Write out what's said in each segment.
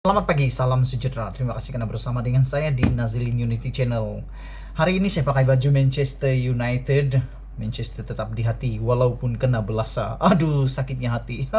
Selamat pagi, salam sejahtera. Terima kasih karena bersama dengan saya di Nazilin Unity Channel. Hari ini saya pakai baju Manchester United. Manchester tetap di hati walaupun kena belasa. Aduh, sakitnya hati.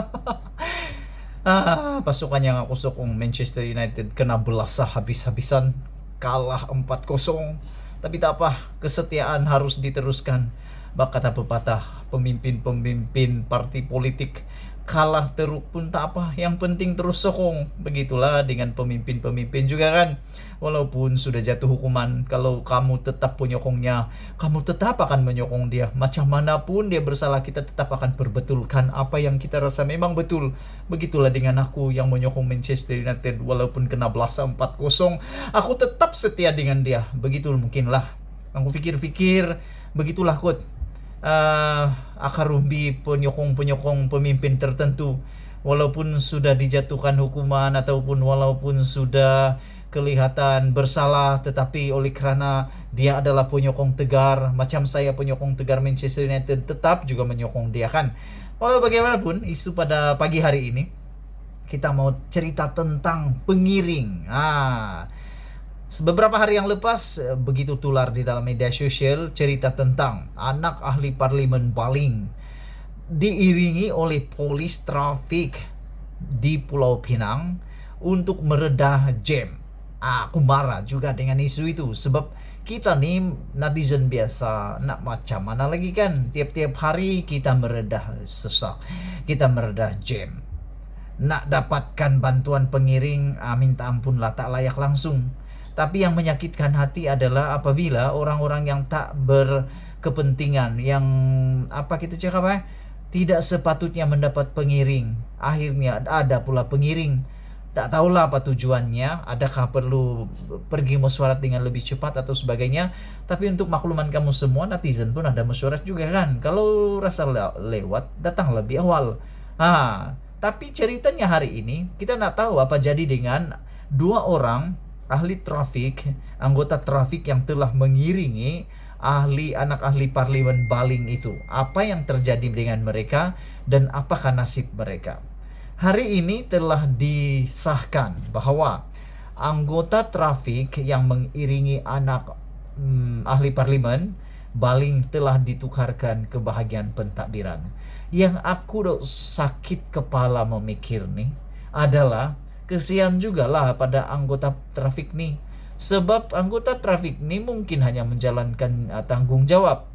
Pasukan yang aku sokong Manchester United kena belasa habis-habisan, kalah 4-0. Tapi tak apa, kesetiaan harus diteruskan. Bak kata pepatah, pemimpin-pemimpin partai politik kalah teruk pun tak apa, yang penting terus sokong. Begitulah dengan pemimpin-pemimpin juga kan. Walaupun sudah jatuh hukuman, kalau kamu tetap penyokongnya, kamu tetap akan menyokong dia. Macam manapun dia bersalah, kita tetap akan perbetulkan apa yang kita rasa memang betul. Begitulah dengan aku yang menyokong Manchester United. Walaupun kena belasa 4-0, aku tetap setia dengan dia. Begitu mungkinlah. Aku pikir-pikir, begitulah kot. Akar umbi penyokong-penyokong pemimpin tertentu, walaupun sudah dijatuhkan hukuman ataupun walaupun sudah kelihatan bersalah, tetapi oleh karena dia adalah penyokong tegar, macam saya penyokong tegar Manchester United, tetap juga menyokong dia kan. Walau bagaimanapun, isu pada pagi hari ini kita mau cerita tentang pengiring. Beberapa hari yang lepas begitu tular di dalam media sosial cerita tentang anak ahli parlimen Baling diiringi oleh polis trafik di Pulau Pinang untuk meredah jam. Aku marah juga dengan isu itu, sebab kita nih netizen biasa nak macam mana lagi kan, tiap-tiap hari kita meredah sesak, kita meredah jam, nak dapatkan bantuan pengiring, minta ampun lah, tak layak langsung. Tapi yang menyakitkan hati adalah apabila orang-orang yang tak berkepentingan, yang kita cakap tidak sepatutnya mendapat pengiring, akhirnya ada pula pengiring. Tak tahulah apa tujuannya, adakah perlu pergi mesyuarat dengan lebih cepat atau sebagainya. Tapi untuk makluman kamu semua, netizen pun ada mesyuarat juga kan. Kalau rasa lewat, datang lebih awal. Tapi ceritanya hari ini kita nak tahu apa jadi dengan dua orang ahli trafik, anggota trafik yang telah mengiringi anak ahli parlimen Baling itu. Apa yang terjadi dengan mereka dan apakah nasib mereka? Hari ini telah disahkan bahwa anggota trafik yang mengiringi anak ahli parlimen Baling telah ditukarkan ke bahagian pentadbiran. Yang aku sakit kepala memikir nih adalah kesian juga lah pada anggota trafik nih. Sebab anggota trafik nih mungkin hanya menjalankan tanggung jawab,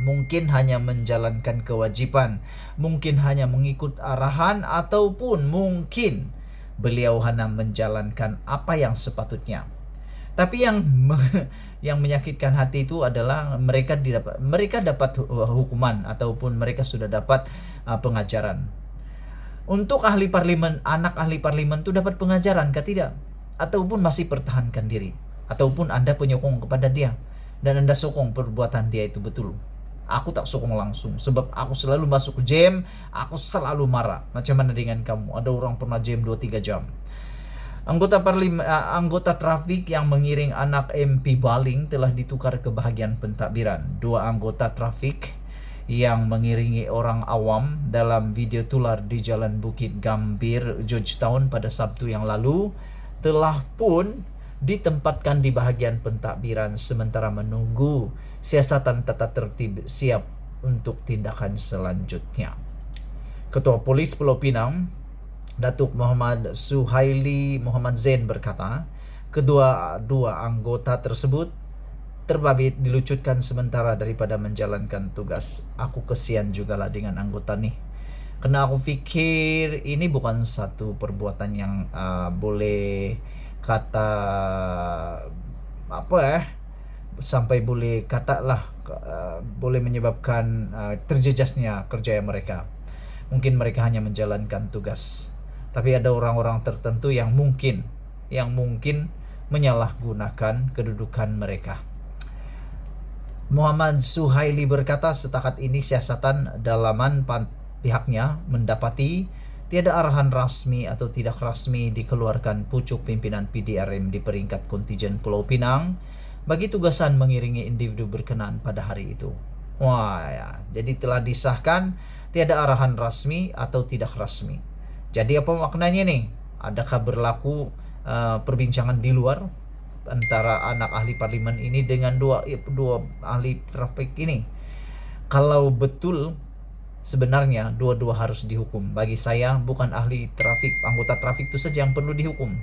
mungkin hanya menjalankan kewajiban, mungkin hanya mengikut arahan, ataupun mungkin beliau hanya menjalankan apa yang sepatutnya. Tapi yang menyakitkan hati itu adalah mereka dapat hukuman ataupun mereka sudah dapat pengajaran. Untuk ahli parlimen, anak ahli parlimen itu dapat pengajaran kah tidak? Ataupun masih pertahankan diri? Ataupun Anda penyokong kepada dia dan Anda sokong perbuatan dia itu betul? Aku tak sokong langsung, sebab aku selalu masuk ke jam, aku selalu marah. Macam mana dengan kamu? Ada orang pernah jam 2-3 jam. Anggota trafik yang mengiring anak MP Baling telah ditukar ke bahagian pentadbiran. Dua anggota trafik yang mengiringi orang awam dalam video tular di Jalan Bukit Gambir, Georgetown pada Sabtu yang lalu telah pun ditempatkan di bahagian pentadbiran sementara menunggu siasatan tata tertib siap untuk tindakan selanjutnya. Ketua Polis Pulau Pinang, Datuk Muhammad Suhaili Muhammad Zain berkata, dua anggota tersebut terbabit dilucutkan sementara daripada menjalankan tugas. Aku kesian jugalah dengan anggota nih, karena aku fikir ini bukan satu perbuatan yang boleh kata sampai boleh katalah boleh menyebabkan terjejasnya kerja mereka. Mungkin mereka hanya menjalankan tugas, tapi ada orang-orang tertentu yang mungkin menyalahgunakan kedudukan mereka. Muhammad Suhaili berkata setakat ini siasatan dalaman pihaknya mendapati tiada arahan rasmi atau tidak rasmi dikeluarkan pucuk pimpinan PDRM di peringkat kontingen Pulau Pinang bagi tugasan mengiringi individu berkenaan pada hari itu. Jadi telah disahkan tiada arahan rasmi atau tidak rasmi. Jadi apa maknanya nih? Adakah berlaku perbincangan di luar antara anak ahli parlimen ini dengan dua ahli trafik ini? Kalau betul, sebenarnya dua-dua harus dihukum. Bagi saya, bukan ahli trafik, anggota trafik itu saja yang perlu dihukum.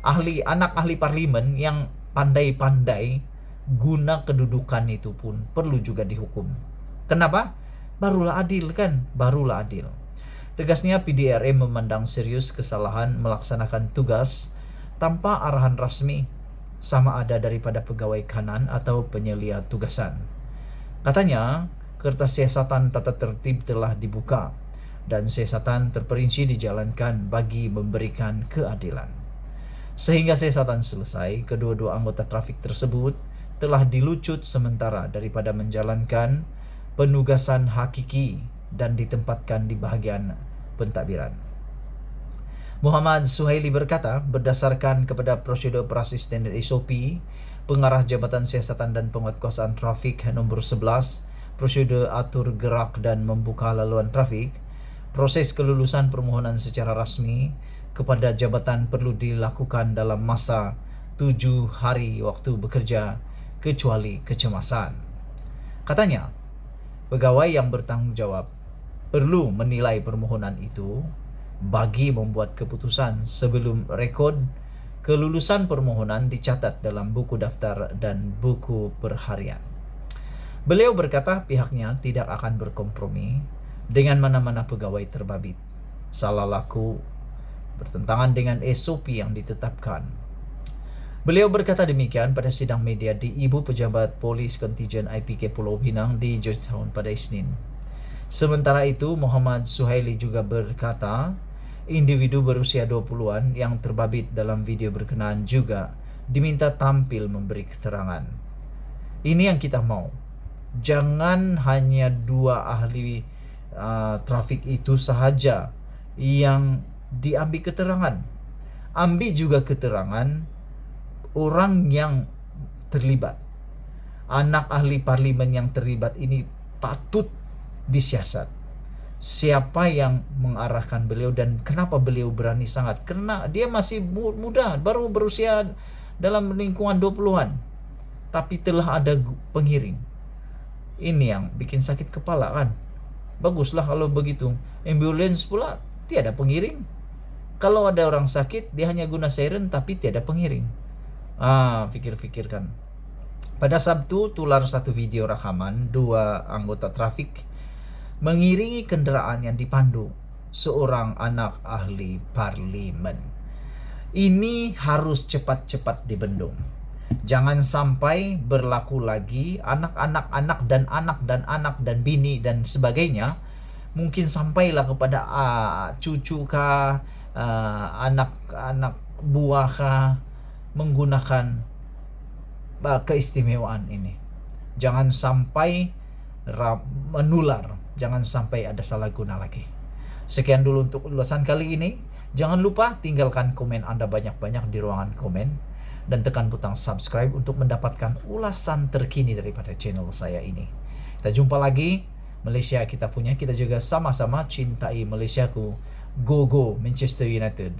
Anak ahli parlimen yang pandai-pandai guna kedudukan itu pun perlu juga dihukum. Kenapa? Barulah adil kan? Barulah adil. Tegasnya, PDRI memandang serius kesalahan melaksanakan tugas tanpa arahan resmi, sama ada daripada pegawai kanan atau penyelia tugasan. Katanya, kertas siasatan tata tertib telah dibuka dan siasatan terperinci dijalankan bagi memberikan keadilan. Sehingga siasatan selesai, kedua-dua anggota trafik tersebut telah dilucut sementara daripada menjalankan penugasan hakiki dan ditempatkan di bahagian pentadbiran. Muhammad Suhaili berkata, berdasarkan kepada prosedur operasi standard SOP, Pengarah Jabatan Siasatan dan Penguatkuasaan Trafik nomor 11, prosedur atur gerak dan membuka laluan trafik, proses kelulusan permohonan secara rasmi kepada jabatan perlu dilakukan dalam masa 7 hari waktu bekerja kecuali kecemasan. Katanya, pegawai yang bertanggung jawab perlu menilai permohonan itu bagi membuat keputusan sebelum rekod kelulusan permohonan dicatat dalam buku daftar dan buku perharian. Beliau berkata pihaknya tidak akan berkompromi dengan mana-mana pegawai terbabit salah laku bertentangan dengan SOP yang ditetapkan. Beliau berkata demikian pada sidang media di Ibu Pejabat Polis Kontijen IPK Pulau Pinang di Georgetown pada Isnin. Sementara itu, Muhammad Suhaili juga berkata, individu berusia 20-an yang terbabit dalam video berkenaan juga diminta tampil memberi keterangan. Ini yang kita mau. Jangan hanya 2 ahli trafik itu sahaja yang diambil keterangan. Ambil juga keterangan orang yang terlibat. Anak ahli parlimen yang terlibat ini patut disiasat. Siapa yang mengarahkan beliau dan kenapa beliau berani sangat? Karena dia masih muda, baru berusia dalam lingkungan 20-an. Tapi telah ada pengiring. Ini yang bikin sakit kepala kan. Baguslah kalau begitu. Ambulans pula tiada pengiring. Kalau ada orang sakit, dia hanya guna siren tapi tiada pengiring. Pikir-pikirkan. Pada Sabtu, tular satu video rekaman 2 anggota trafik mengiringi kendaraan yang dipandu seorang anak ahli parlimen. Ini harus cepat-cepat dibendung. Jangan sampai berlaku lagi anak dan bini dan sebagainya. Mungkin sampailah kepada cucu kah, anak buah kah menggunakan keistimewaan ini. Jangan sampai menular. Jangan sampai ada salah guna lagi. Sekian dulu untuk ulasan kali ini. Jangan lupa tinggalkan komen Anda banyak-banyak di ruangan komen. Dan tekan butang subscribe untuk mendapatkan ulasan terkini daripada channel saya ini. Kita jumpa lagi. Malaysia kita punya. Kita juga sama-sama cintai Malaysiaku. Go Manchester United.